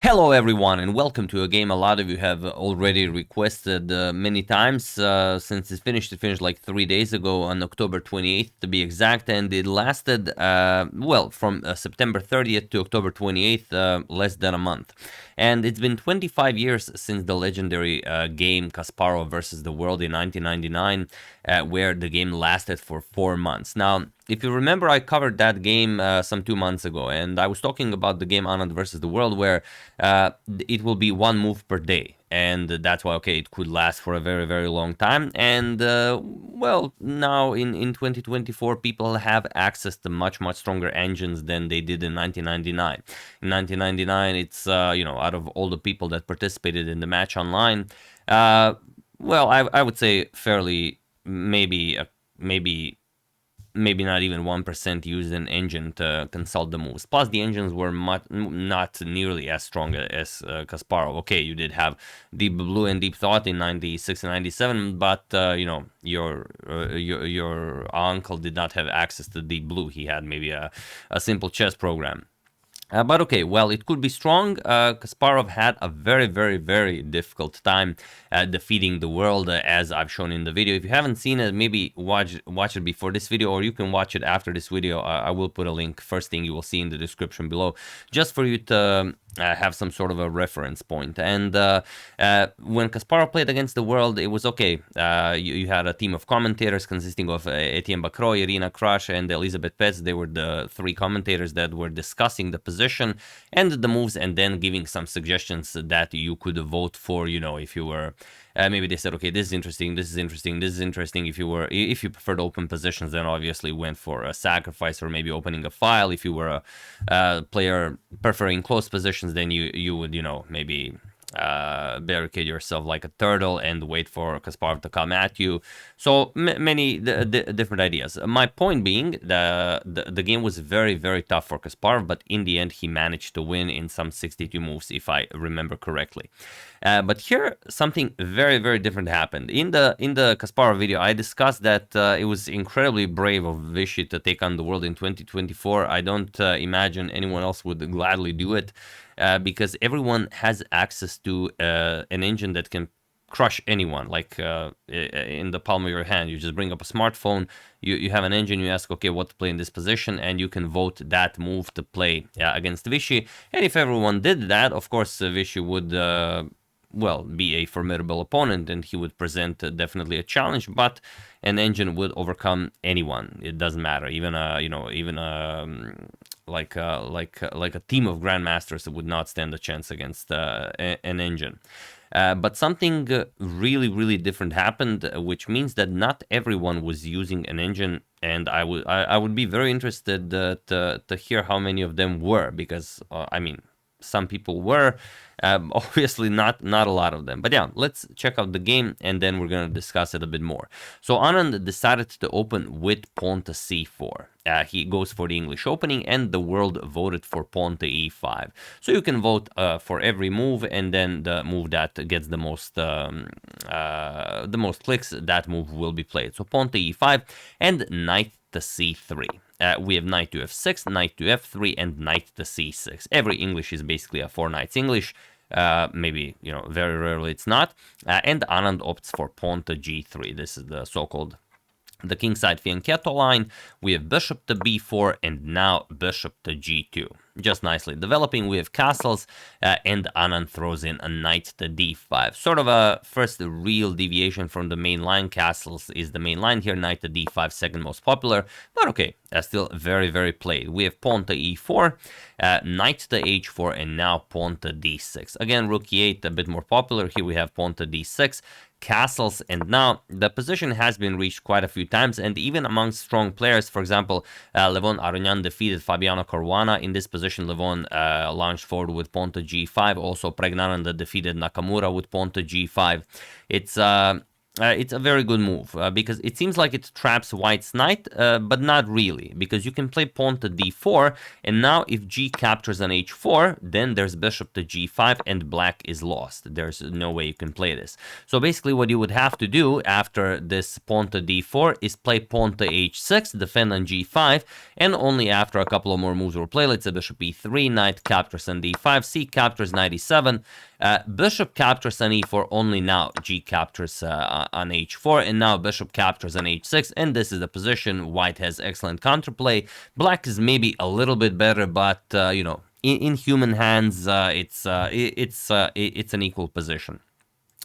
Hello everyone and welcome to a game a lot of you have already requested many times since it finished. It finished like 3 days ago on October 28th to be exact, and it lasted, well, from September 30th to October 28th, less than a month. And it's been 25 years since the legendary game Kasparov versus the World in 1999, where the game lasted for 4 months. Now, if you remember, I covered that game some 2 months ago, and I was talking about the game Anand versus the World, where it will be one move per day, and that's why, okay, it could last for a very, very long time. And well, now in 2024, people have access to much, much stronger engines than they did in 1999. In 1999, it's out of all the people that participated in the match online, well, I would say fairly, maybe not even 1% used an engine to consult the moves. Plus, the engines were not nearly as strong as Kasparov. Okay, you did have Deep Blue and Deep Thought in 96 and 97, but, your uncle did not have access to Deep Blue. He had maybe a simple chess program. But okay, well, it could be strong. Kasparov had a very, very, very difficult time defeating the World, as I've shown in the video. If you haven't seen it, maybe watch it before this video, or you can watch it after this video. I will put a link, first thing you will see in the description below, just for you to have some sort of a reference point. And when Kasparov played against the World, it was okay. You had a team of commentators consisting of Etienne Bacroix, Irina Krush, and Elizabeth Petz. They were the three commentators that were discussing the position and the moves, and then giving some suggestions that you could vote for. If you were maybe they said, okay, this is interesting, this is interesting, this is interesting. If you preferred open positions, then obviously went for a sacrifice or maybe opening a file. If you were a player preferring close positions, then you would maybe barricade yourself like a turtle and wait for Kasparov to come at you. So many different ideas. My point being, the game was very, very tough for Kasparov, but in the end he managed to win in some 62 moves, if I remember correctly. But here something very, very different happened. In the Kasparov video, I discussed that it was incredibly brave of Vishy to take on the World in 2024. I don't imagine anyone else would gladly do it. Because everyone has access to an engine that can crush anyone, like in the palm of your hand. You just bring up a smartphone, you have an engine, you ask, okay, what to play in this position, and you can vote that move to play against Vishy. And if everyone did that, of course, Vishy would well, be a formidable opponent, and he would present definitely a challenge, but an engine would overcome anyone. It doesn't matter, even like a team of grandmasters would not stand a chance against an engine. But something really, really different happened, which means that not everyone was using an engine, and I would be very interested to hear how many of them were, because I mean, some people were, obviously not a lot of them. But yeah, let's check out the game, and then we're going to discuss it a bit more. So Anand decided to open with pawn to c4. He goes for the English opening, and the World voted for pawn to e5. So you can vote for every move, and then the move that gets the most clicks, that move will be played. So pawn to e5 and knight to c3. We have knight to f6, knight to f3, and knight to c6. Every English is basically a 4 knights English. Maybe, very rarely it's not. And Anand opts for pawn to g3. This is the so-called the kingside fianchetto line. We have bishop to b4, and now bishop to g2. Just nicely developing. We have castles, and Anand throws in a knight to d5. Sort of a first real deviation from the main line. Castles is the main line here. Knight to d5, second most popular, but okay, still very, very played. We have pawn to e4, knight to h4, and now pawn to d6. Again, rook e8, a bit more popular. Here we have pawn to d6, castles, and now the position has been reached quite a few times, and even amongst strong players. For example, Levon Aronian defeated Fabiano Caruana. In this position, Levon launched forward with pawn to g5. Also, Pregnananda defeated Nakamura with pawn to g5. It's it's a very good move because it seems like it traps white's knight, but not really, because you can play pawn to d4, and now if g captures on h4, then there's bishop to g5 and black is lost. There's no way you can play this. So basically what you would have to do after this pawn to d4 is play pawn to h6, defend on g5, and only after a couple of more moves were played, let's say bishop e3, knight captures on d5, c captures knight e7, bishop captures on e4, only now g captures on h4, and now bishop captures on h6, and this is the position. White has excellent counterplay. Black is maybe a little bit better, but you know, in human hands, it's an equal position.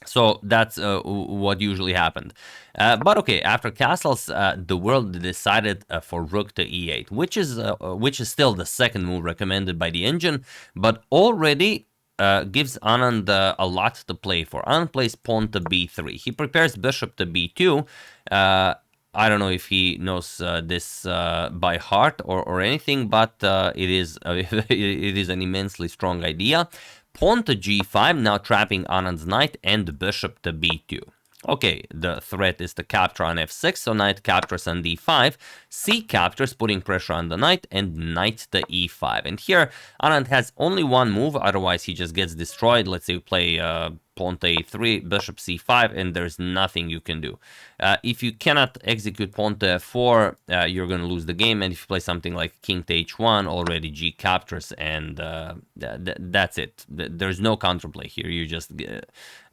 So that's what usually happened. But okay, after castles, the world decided for rook to e8, which is still the second move recommended by the engine, but already gives Anand a lot to play for. Anand plays pawn to b3. He prepares bishop to b2. I don't know if he knows this by heart or anything, but it is it is an immensely strong idea. Pawn to g5, now trapping Anand's knight, and bishop to b2. Okay, the threat is to capture on f6, so knight captures on d5, c captures, putting pressure on the knight, and knight to e5. And here, Anand has only one move, otherwise he just gets destroyed. Let's say we play pawn to a3, bishop c5, and there's nothing you can do. If you cannot execute pawn to f4, you're going to lose the game, and if you play something like king to h1, already g captures, and that's it. There's no counterplay here. You just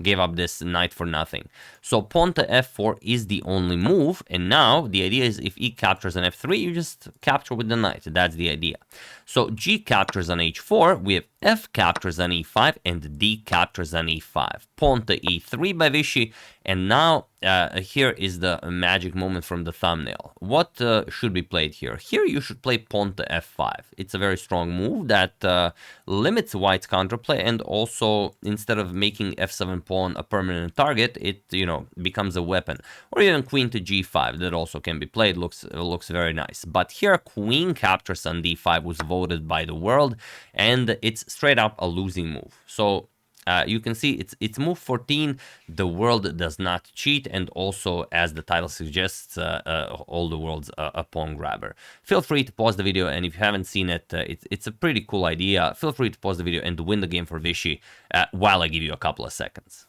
gave up this knight for nothing. So pawn to f4 is the only move, and now the idea is if e captures on f3, you just capture with the knight. That's the idea. So g captures on h4, we have f captures on e5, and d captures on e5. Pawn to e3 by Vishy, and now here is the magic moment from the thumbnail. What should be played here? Here you should play pawn to f5. It's a very strong move that limits white's counterplay, and also instead of making f7 pawn a permanent target, it, you know, becomes a weapon. Or even queen to g5, that also can be played. Looks very nice. But here queen captures on d5 was voted by the world, and it's straight up a losing move. So you can see it's move 14. The world does not cheat, and also, as the title suggests, all the world's a pawn grabber. Feel free to pause the video, and if you haven't seen it, it's a pretty cool idea. Feel free to pause the video and win the game for Vishy while I give you a couple of seconds.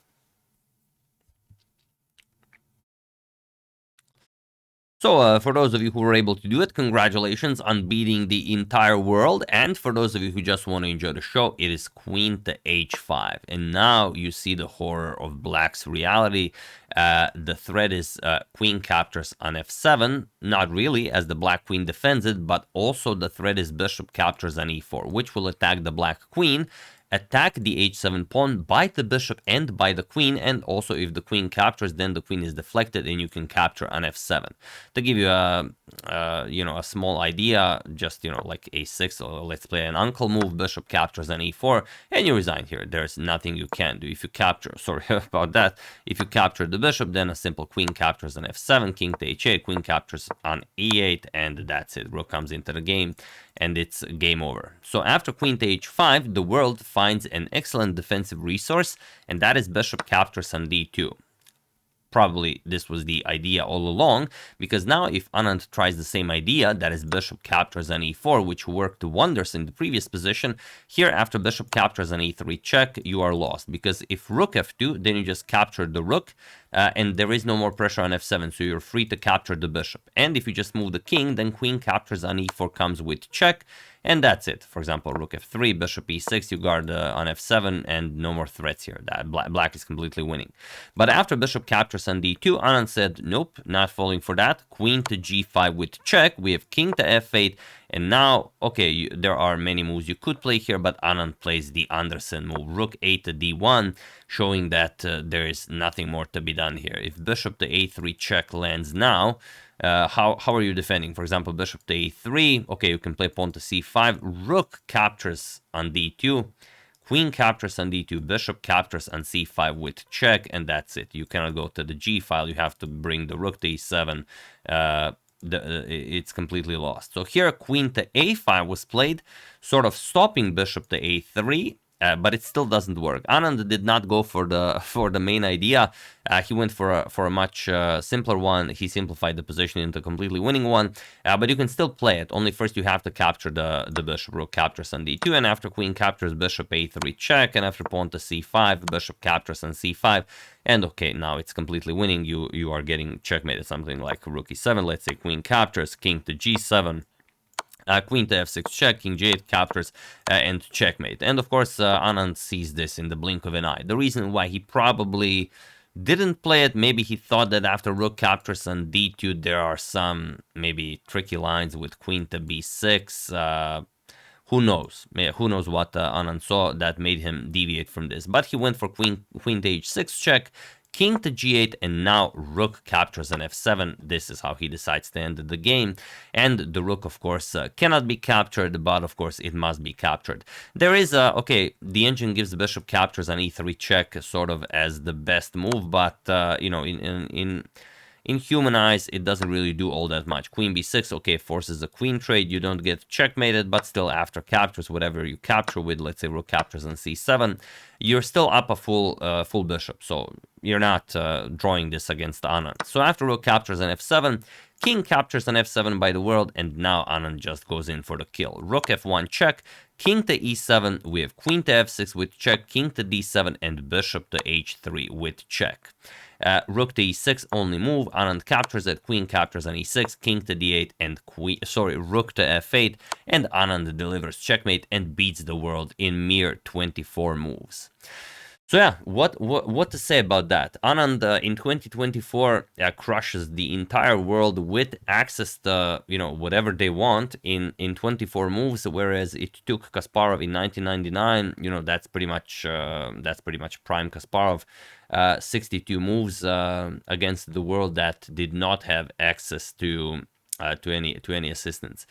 So for those of you who were able to do it, congratulations on beating the entire world. And for those of you who just want to enjoy the show, it is queen to h5. And now you see the horror of black's reality. The threat is queen captures on f7. Not really, as the black queen defends it, but also the threat is bishop captures on e4, which will attack the black queen, attack the h7 pawn, bite the bishop and bite the queen, and also if the queen captures, then the queen is deflected and you can capture on f7. To give you a you know, a small idea, just, you know, like a6, or let's play an uncle move, bishop captures on e4, and you resign here. There's nothing you can do. If you capture, sorry about that, if you capture the bishop, then a simple queen captures on f7, king to h8, queen captures on e8, and that's it. Rook comes into the game, and it's game over. So after queen to h5, the world finds an excellent defensive resource, and that is bishop captures on d2. Probably this was the idea all along, because now if Anand tries the same idea, that is bishop captures on e4, which worked wonders in the previous position, here after bishop captures on e3 check, you are lost, because if rook f2, then you just capture the rook, and there is no more pressure on f7, so you're free to capture the bishop. And if you just move the king, then queen captures on e4 comes with check, and that's it. For example, rook f3, bishop e6, you guard on f7, and no more threats here. That black is completely winning. But after bishop captures on d2, Anand said, nope, not falling for that. Queen to g5 with check. We have king to f8, and now, okay, there are many moves you could play here, but Anand plays the Anderson move, rook a to d1, showing that there is nothing more to be done here. If bishop to a3 check lands now, how are you defending? For example, bishop to a3, okay, you can play pawn to c5, rook captures on d2, queen captures on d2, bishop captures on c5 with check, and that's it. You cannot go to the g file, you have to bring the rook to e7, it's completely lost. So here queen to a5 was played, sort of stopping bishop to a3, but it still doesn't work. Anand did not go for the main idea. He went for a much simpler one. He simplified the position into a completely winning one, but you can still play it. Only first you have to capture the bishop. Rook captures on d2, and after queen captures, bishop a3 check, and after pawn to c5, bishop captures on c5, and okay, now it's completely winning. You are getting checkmated. Something like rook e7. Let's say queen captures, king to g7. Queen to f6 check, king g8 captures, and checkmate. And of course, Anand sees this in the blink of an eye. The reason why he probably didn't play it, maybe he thought that after rook captures on d2, there are some maybe tricky lines with queen to b6. Who knows? Who knows what Anand saw that made him deviate from this? But he went for queen to h6 check, king to g8, and now rook captures on f7. This is how he decides to end the game. And the rook, of course, cannot be captured, but of course it must be captured. There is okay, the engine gives the bishop captures on e3 check sort of as the best move, but you know, in human eyes, it doesn't really do all that much. Queen b6, okay, forces a queen trade. You don't get checkmated, but still after captures, whatever you capture with, let's say rook captures on c7, you're still up a full bishop. So you're not drawing this against Anand. So after rook captures on f7, king captures on f7 by the world, and now Anand just goes in for the kill. Rook f1 check, king to e7, we have queen to f6 with check, king to d7, and bishop to h3 with check. Rook to e6 only move. Anand captures it. Queen captures on e6. King to d8 and rook to f8. And Anand delivers checkmate and beats the world in mere 24 moves. So yeah, what to say about that? Anand in 2024 crushes the entire world with access to, you know, whatever they want in 24 moves, whereas it took Kasparov in 1999. You know, that's pretty much prime Kasparov. 62 moves against the world that did not have access to any assistance.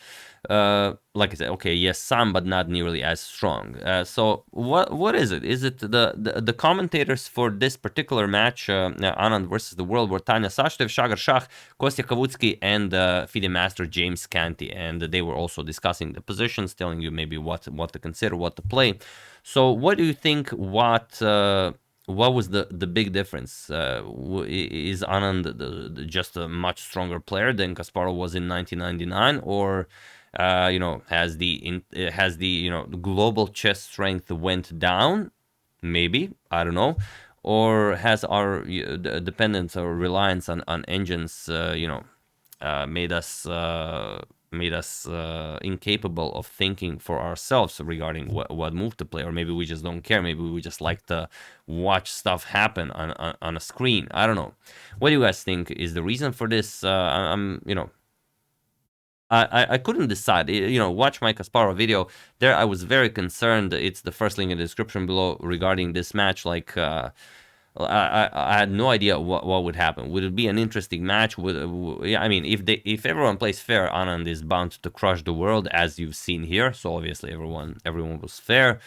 Like I said, okay, yes, some, but not nearly as strong. So what is it? Is it the commentators for this particular match, Anand versus the world, were Tanya Sashdev, Shagar Shah, Kostya Kavutsky, and FIDE master James Canty, and they were also discussing the positions, telling you maybe what to consider, what to play. So what do you think? What was the big difference? Is Anand just a much stronger player than Kasparov was in 1999, or you know, has the you know, global chess strength went down? Maybe, I don't know. Or has our dependence or reliance on engines, you know, made us incapable of thinking for ourselves regarding what move to play? Or maybe we just don't care. Maybe we just like to watch stuff happen on a screen. I don't know. What do you guys think is the reason for this? I'm you know, I couldn't decide. You know, watch my Kasparov video. There I was very concerned. It's the first link in the description below regarding this match. Like I had no idea what would happen. Would it be an interesting match? Yeah, I mean, if everyone plays fair, Anand is bound to crush the world, as you've seen here. So obviously everyone was fair.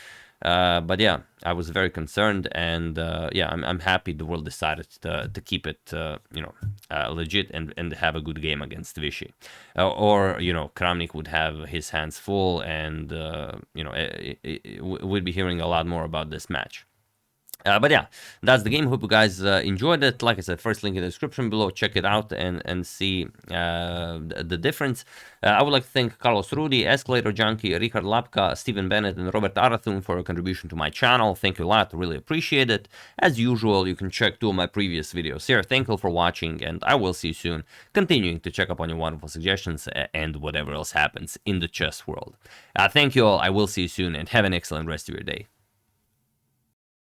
But yeah, I was very concerned, and yeah, I'm happy the world decided to keep it you know, legit and have a good game against Vishy, or you know, Kramnik would have his hands full, and you know, we'd be hearing a lot more about this match. But yeah, that's the game. Hope you guys enjoyed it. Like I said, first link in the description below. Check it out and see the difference. I would like to thank Carlos Rudy, Escalator Junkie, Richard Lapka, Stephen Bennett, and Robert Arathun for a contribution to my channel. Thank you a lot. Really appreciate it. As usual, you can check 2 of my previous videos here. Thank you for watching, and I will see you soon, continuing to check up on your wonderful suggestions and whatever else happens in the chess world. Thank you all. I will see you soon, and have an excellent rest of your day.